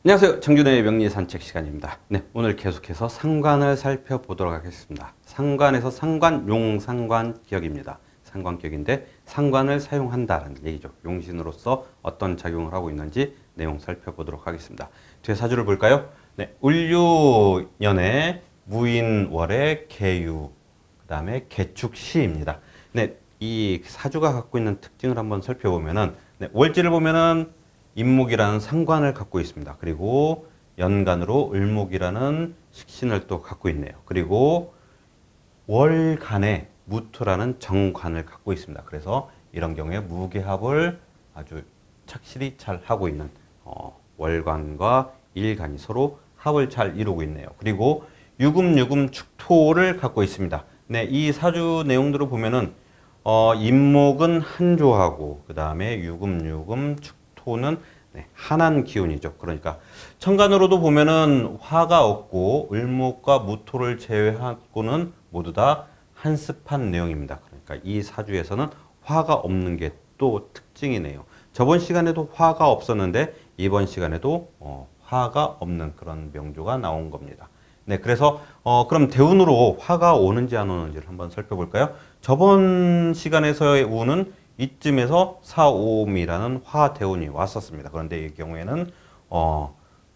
안녕하세요. 정준의 명리산책 시간입니다. 네, 오늘 계속해서 상관을 살펴보도록 하겠습니다. 상관에서 상관, 용상관 기억입니다. 상관격인데 상관을 사용한다는 얘기죠. 용신으로서 어떤 작용을 하고 있는지 내용 살펴보도록 하겠습니다. 뒤에 사주를 볼까요? 네, 을류년의 무인월의 개유, 그 다음에 개축시입니다. 네, 이 사주가 갖고 있는 특징을 한번 살펴보면은, 네, 월지를 보면은 임목이라는 상관을 갖고 있습니다. 그리고 연간으로 을목이라는 식신을 또 갖고 있네요. 그리고 월간에 무토라는 정관을 갖고 있습니다. 그래서 이런 경우에 무게합을 아주 착실히 잘 하고 있는 월간과 일간이 서로 합을 잘 이루고 있네요. 그리고 유금유금 축토를 갖고 있습니다. 네, 이 사주 내용들을 보면은 임목은 한조하고 그 다음에 유금유금 축토는 한한 기운이죠. 그러니까 천간으로도 보면은 화가 없고 을목과 무토를 제외하고는 모두 다 한습한 내용입니다. 그러니까 이 사주에서는 화가 없는 게 또 특징이네요. 저번 시간에도 화가 없었는데 이번 시간에도 화가 없는 그런 명조가 나온 겁니다. 네, 그래서 그럼 대운으로 화가 오는지 안 오는지를 한번 살펴볼까요? 저번 시간에서의 운은 이쯤에서 사오음이라는 화대운이 왔었습니다. 그런데 이 경우에는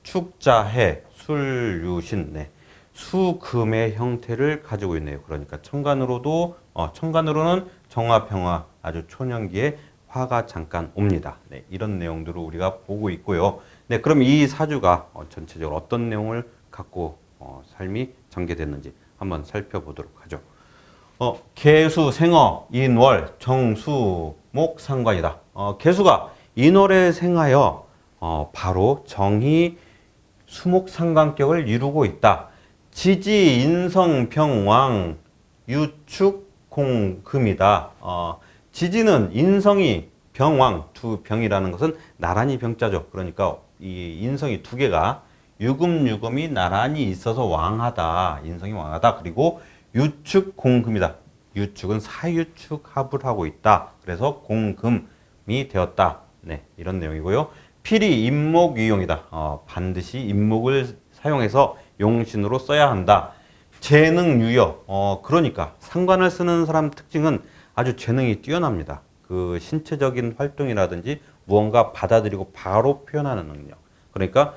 축자해, 술유신, 네, 수금의 형태를 가지고 있네요. 그러니까 천간으로는 정화평화 아주 초년기에 화가 잠깐 옵니다. 네, 이런 내용들을 우리가 보고 있고요. 네, 그럼 이 사주가 전체적으로 어떤 내용을 갖고 삶이 전개됐는지 한번 살펴보도록 하죠. 개수, 생어, 인월, 정수, 목, 상관이다. 개수가 인월에 생하여 바로 정이 수목 상관격을 이루고 있다. 지지, 인성, 병왕, 유축, 공, 금이다. 지지는 인성이 병왕, 두 병이라는 것은 나란히 병자죠. 그러니까 이 인성이 두 개가 유금유금이 나란히 있어서 왕하다. 인성이 왕하다. 그리고 유축, 공금이다. 유축은 사유축 합을 하고 있다. 그래서 공금이 되었다. 네, 이런 내용이고요. 필이 임목유용이다. 반드시 임목을 사용해서 용신으로 써야 한다. 재능유여. 그러니까 상관을 쓰는 사람 특징은 아주 재능이 뛰어납니다. 그 신체적인 활동이라든지 무언가 받아들이고 바로 표현하는 능력. 그러니까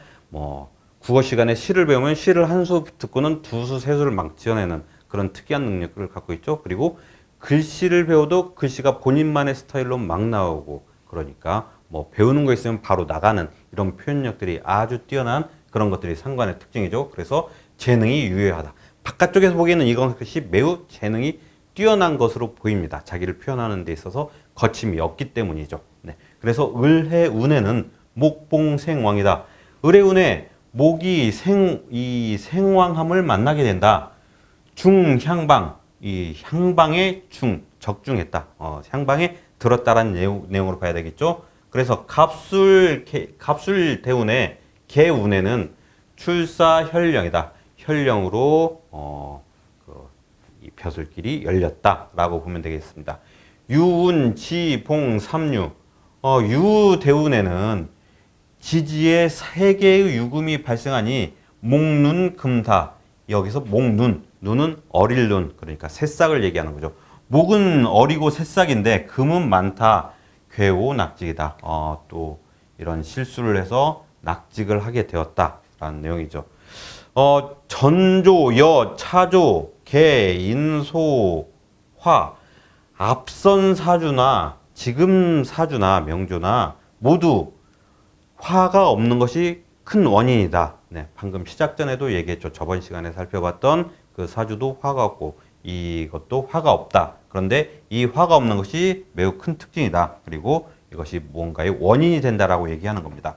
국어 시간에 시를 배우면 시를 한 수 듣고는 두 수, 세 수를 막 지어내는 그런 특이한 능력을 갖고 있죠. 그리고 글씨를 배워도 글씨가 본인만의 스타일로 막 나오고, 그러니까 배우는 거 있으면 바로 나가는 이런 표현력들이 아주 뛰어난 그런 것들이 상관의 특징이죠. 그래서 재능이 유효하다. 바깥쪽에서 보기에는 이것이 매우 재능이 뛰어난 것으로 보입니다. 자기를 표현하는 데 있어서 거침이 없기 때문이죠. 네. 그래서 을해 운에는 목봉생왕이다. 을해 운에 목이 이 생왕함을 만나게 된다. 중향방, 이 향방에 적중했다. 향방에 들었다라는 내용으로 봐야 되겠죠. 그래서 갑술 대운에 개운에는 출사혈령이다. 혈령으로 이 벼슬길이 열렸다라고 보면 되겠습니다. 유운, 지, 봉, 삼류. 유대운에는 지지에 세 개의 유금이 발생하니 목눈, 금다. 여기서 목눈, 눈은 어릴 눈, 그러니까 새싹을 얘기하는 거죠. 목은 어리고 새싹인데 금은 많다. 괴오 낙직이다. 또 이런 실수를 해서 낙직을 하게 되었다라는 내용이죠. 전조, 여, 차조, 개, 인소, 화. 앞선 사주나 지금 사주나 명조나 모두 화가 없는 것이 큰 원인이다. 네, 방금 시작 전에도 얘기했죠. 저번 시간에 살펴봤던 그 사주도 화가 없고 이것도 화가 없다. 그런데 이 화가 없는 것이 매우 큰 특징이다. 그리고 이것이 뭔가의 원인이 된다라고 얘기하는 겁니다.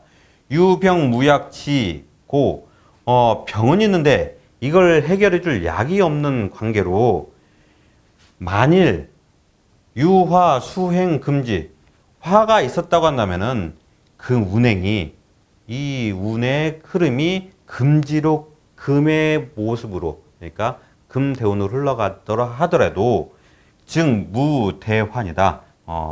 유병 무약치 고 병은 있는데 이걸 해결해 줄 약이 없는 관계로 만일 유화 수행 금지 화가 있었다고 한다면은 그 운행이 이 운의 흐름이 금지로 금의 모습으로, 그러니까 금대운으로 흘러가더라 하더라도 즉 무대환이다.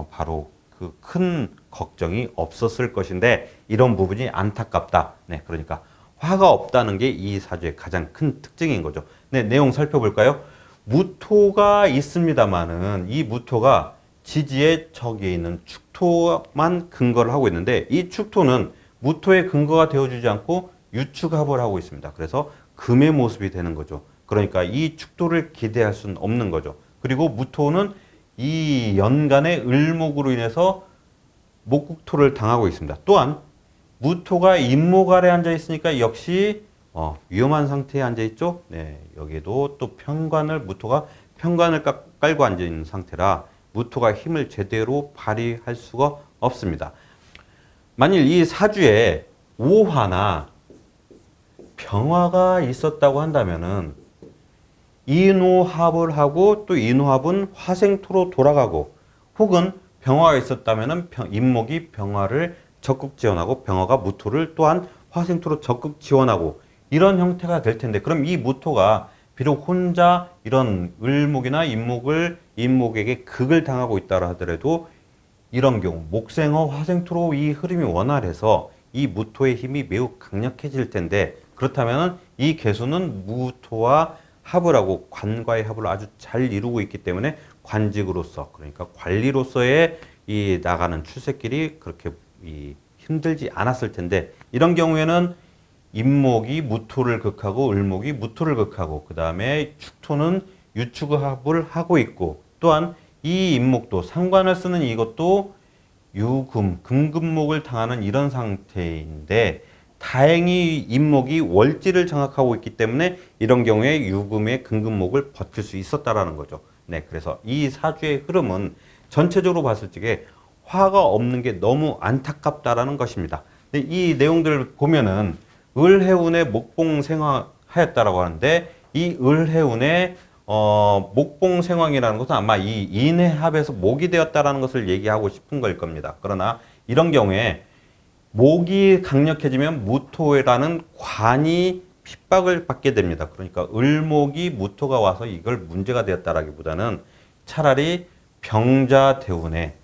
바로 그 큰 걱정이 없었을 것인데 이런 부분이 안타깝다. 네, 그러니까 화가 없다는 게 이 사주의 가장 큰 특징인 거죠. 네, 내용 살펴볼까요? 무토가 있습니다만은 이 무토가 지지의 저기에 있는 축토만 근거를 하고 있는데 이 축토는 무토의 근거가 되어주지 않고 유축합을 하고 있습니다. 그래서 금의 모습이 되는 거죠. 그러니까 이 축토를 기대할 수는 없는 거죠. 그리고 무토는 이 연간의 을목으로 인해서 목국토를 당하고 있습니다. 또한 무토가 임목 아래 앉아 있으니까 역시 위험한 상태에 앉아 있죠. 네, 여기에도 또 무토가 편관을 깔고 앉아 있는 상태라 무토가 힘을 제대로 발휘할 수가 없습니다. 만일 이 사주에 오화나 병화가 있었다고 한다면은 인호합을 하고 또 인호합은 화생토로 돌아가고 혹은 병화가 있었다면은 인목이 병화를 적극 지원하고 병화가 무토를 또한 화생토로 적극 지원하고 이런 형태가 될 텐데 그럼 이 무토가 비록 혼자 이런 을목이나 인목에게 극을 당하고 있다 하더라도 이런 경우 목생어 화생토로 이 흐름이 원활해서 이 무토의 힘이 매우 강력해질 텐데 그렇다면 이 개수는 무토와 합을 하고 관과의 합을 아주 잘 이루고 있기 때문에 관직으로서 그러니까 관리로서의 이 나가는 출세길이 그렇게 힘들지 않았을 텐데 이런 경우에는 임목이 무토를 극하고 을목이 무토를 극하고 그 다음에 축토는 유축합을 하고 있고 또한 이 임목도 상관을 쓰는 이것도 금금목을 당하는 이런 상태인데 다행히 임목이 월지를 장악하고 있기 때문에 이런 경우에 유금의 금금목을 버틸 수 있었다라는 거죠. 네, 그래서 이 사주의 흐름은 전체적으로 봤을 적에 화가 없는 게 너무 안타깝다라는 것입니다. 근데 이 내용들을 보면은 을해운의 목봉생황하였다라고 하는데 이 을해운의 목봉생황이라는 것은 아마 이 인해합에서 목이 되었다라는 것을 얘기하고 싶은 걸 겁니다. 그러나 이런 경우에 목이 강력해지면 무토라는 관이 핍박을 받게 됩니다. 그러니까 을목이 무토가 와서 이걸 문제가 되었다라기보다는 차라리 병자대운에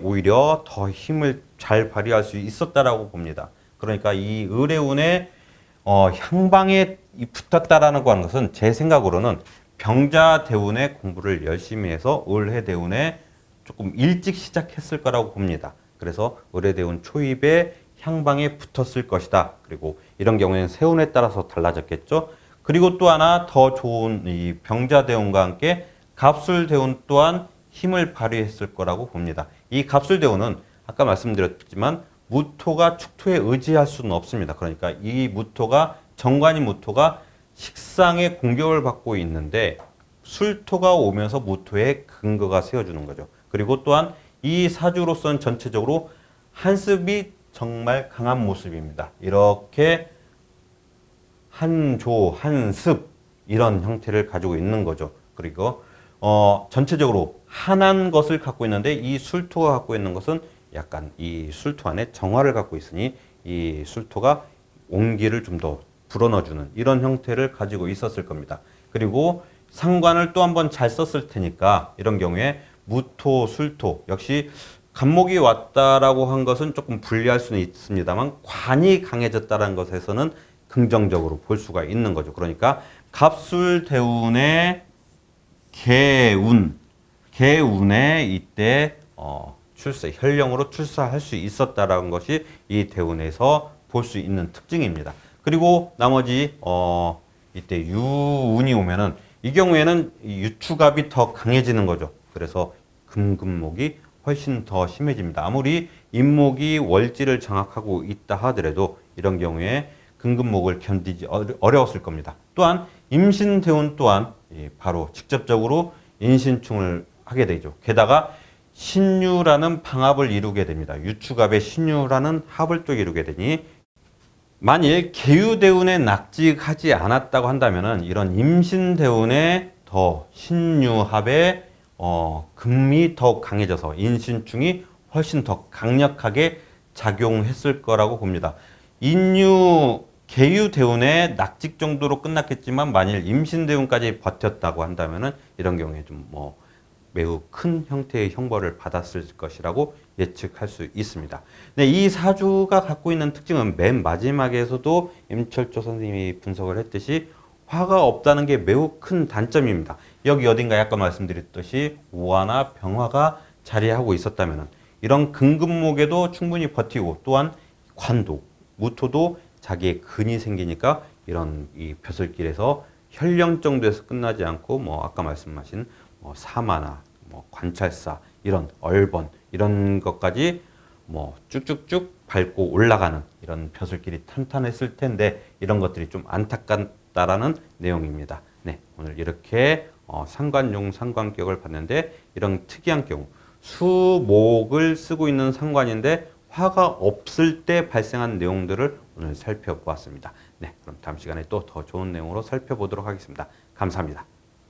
오히려 더 힘을 잘 발휘할 수 있었다라고 봅니다. 그러니까 이 을해운에 향방에 붙었다라는 것은 제 생각으로는 병자대운의 공부를 열심히 해서 을해대운에 조금 일찍 시작했을 거라고 봅니다. 그래서 을해대운 초입에 향방에 붙었을 것이다. 그리고 이런 경우에는 세운에 따라서 달라졌겠죠. 그리고 또 하나 더 좋은 이 병자대운과 함께 갑술대운 또한 힘을 발휘했을 거라고 봅니다. 이 갑술대운은 아까 말씀드렸지만 무토가 축토에 의지할 수는 없습니다. 그러니까 이 정관인 무토가 식상의 공격을 받고 있는데 술토가 오면서 무토의 근거가 세워주는 거죠. 그리고 또한 이 사주로서는 전체적으로 한습이 정말 강한 모습입니다. 이렇게 한조, 한습 이런 형태를 가지고 있는 거죠. 그리고 전체적으로 한한 것을 갖고 있는데 이 술토가 갖고 있는 것은 약간 이 술토 안에 정화를 갖고 있으니 이 술토가 온기를 좀 더 불어넣어주는 이런 형태를 가지고 있었을 겁니다. 그리고 상관을 또 한 번 잘 썼을 테니까 이런 경우에 무토, 술토 역시 간목이 왔다라고 한 것은 조금 불리할 수는 있습니다만 관이 강해졌다는 것에서는 긍정적으로 볼 수가 있는 거죠. 그러니까 갑술대운의 개운에 이때 현령으로 출사할 수 있었다라는 것이 이 대운에서 볼 수 있는 특징입니다. 그리고 나머지 이때 유운이 오면은 이 경우에는 유축압이 더 강해지는 거죠. 그래서 금금목이 훨씬 더 심해집니다. 아무리 임목이 월지를 장악하고 있다 하더라도 이런 경우에 금금목을 견디지 어려웠을 겁니다. 또한 임신대운 또한 바로 직접적으로 인신충을 하게 되죠. 게다가 신유라는 방합을 이루게 됩니다. 유축압의 신유라는 합을 또 이루게 되니 만일 계유대운에 낙직하지 않았다고 한다면 이런 임신대운에 더 신유합의 금이 더 강해져서 인신충이 훨씬 더 강력하게 작용했을 거라고 봅니다. 계유대운의 낙직 정도로 끝났겠지만 만일 임신대운까지 버텼다고 한다면은 이런 경우에 좀 매우 큰 형태의 형벌을 받았을 것이라고 예측할 수 있습니다. 네, 이 사주가 갖고 있는 특징은 맨 마지막에서도 임철조 선생님이 분석을 했듯이 화가 없다는 게 매우 큰 단점입니다. 여기 어딘가 아까 말씀드렸듯이 오화나 병화가 자리하고 있었다면 이런 금금목에도 충분히 버티고 또한 관도, 무토도 자기의 근이 생기니까 이런 이 벼슬길에서 현령 정도에서 끝나지 않고 뭐 아까 말씀하신 뭐 사마나 뭐 관찰사 이런 얼번 이런 것까지 뭐 쭉쭉쭉 밟고 올라가는 이런 벼슬길이 탄탄했을 텐데 이런 것들이 좀 안타깝다라는 내용입니다. 네, 오늘 이렇게 상관용 상관격을 봤는데 이런 특이한 경우 수목을 쓰고 있는 상관인데 화가 없을 때 발생한 내용들을 오늘 살펴보았습니다. 네, 그럼 다음 시간에 또 더 좋은 내용으로 살펴보도록 하겠습니다. 감사합니다.